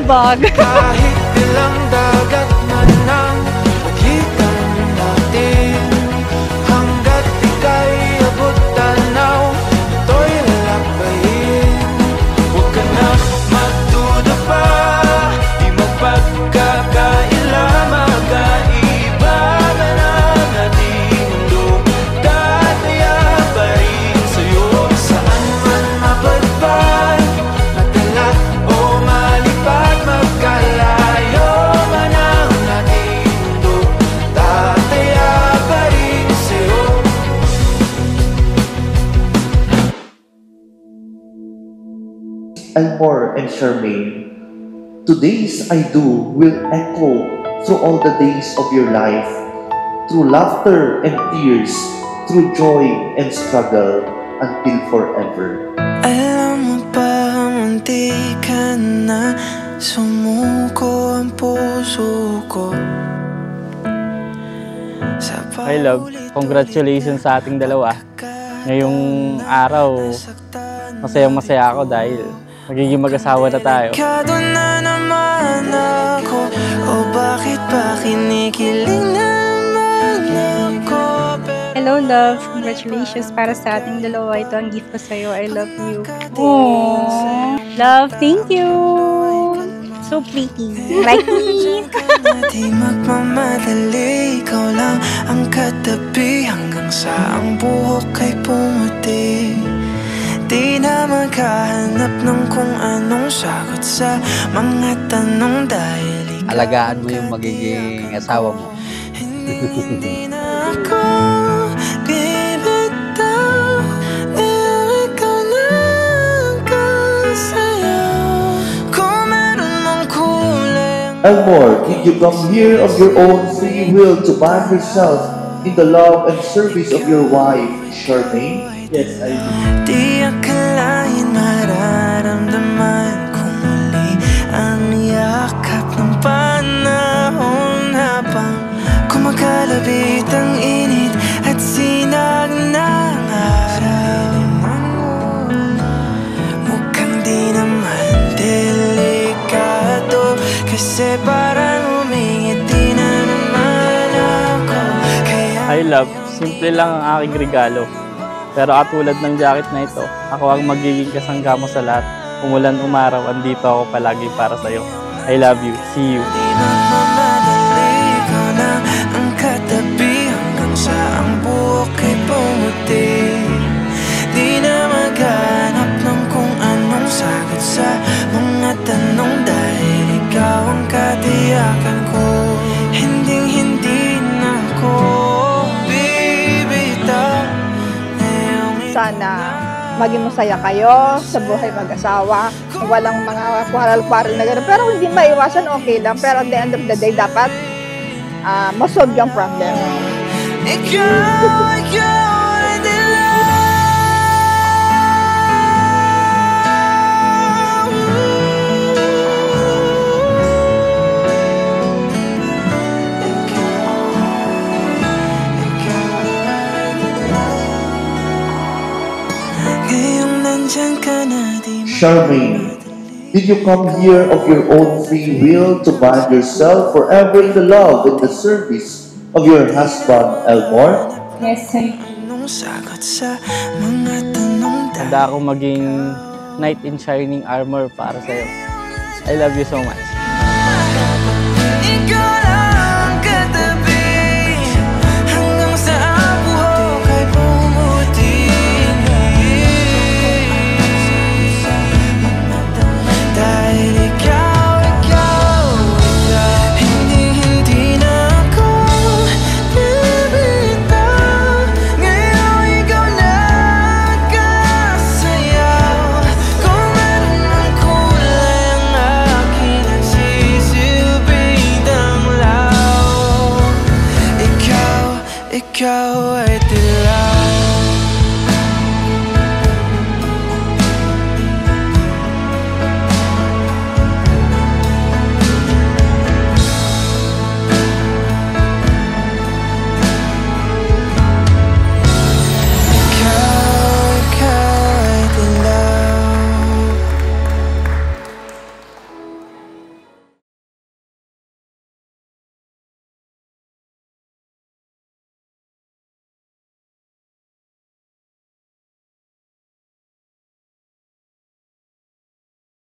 Libag. Kahit ilang dagat man ang pagitan natin, hanggat ika'y abot tanaw, ito'y lalabayin. Huwag ka na magduda pa, di magpagkakaila, magkaiba man ang ating mundo, tataya pa rin sa'yo. Saan man mapadpad, madala o malipad, magkalayo man ang ating mundo, tataya pa rin sa'yo. Elmore and Charmaine, today's I do will echo through all the days of your life, through laughter and tears, through joy and struggle, until forever. Alam mo ba, munti ka na sumuko ang puso ko. Hi love, congratulations sa ating dalawa. Ngayong araw, masayang-masaya ako dahil magiging mag-asawa na tayo. Kado na naman ako, o bakit ba kinikilig naman ako? Hello, love. Congratulations para sa ating dalawa. Ito ang gift ko sa'yo. I love you. Aww. Love, thank you. So pretty. Like me. Di magmamadali, ikaw lang ang katabi, hanggang sa ang buhok ay pumuti. Di na maghahanap ng kung anong sagot sa mga tanong, dahil Alagaan mo yung magiging asawa mo. hindi na ako bibitaw, ikaw na ang kasayaw. Kung meron mong kulay. Elmore, did you come here of your own free will to bind yourself in the love and service of your wife, Charmaine? Yes, I do. Di akalain mararamdaman ko muli ang yakap ng panahon, habang kumakalabit ang init at sinag ng araw. Mukhang di naman delikado, kasi parang umingiti na naman ako. Hi love, simple lang ang aking regalo. Pero katulad ng jacket na ito, ako ang magiging kasangga mo sa lahat. Umulan umaraw, andito ako palagi para sa'yo. I love you. See you. Di magmamadali, ikaw na ang katabi, hanggang sa ang buhok ay pumuti. Di na maghanap ng kung anong sagot sa mga tanong, dahil ikaw ang katiyakan ko. Hindi na ako bibitaw. Sana maging masaya kayo sa buhay mag-asawa. Walang mga kwaral-kwaral na gano'n. Pero hindi maiwasan, okay lang. Pero at the end of the day, dapat masolve yung problem. Ikaw ay dilaw. Charmaine, did you come here of your own free will to bind yourself forever in the love and the service of your husband, Elmore? Yes, sir. Handa ako maging knight in shining armor para sa'yo. I love you so much. Ikaw ay dilaw.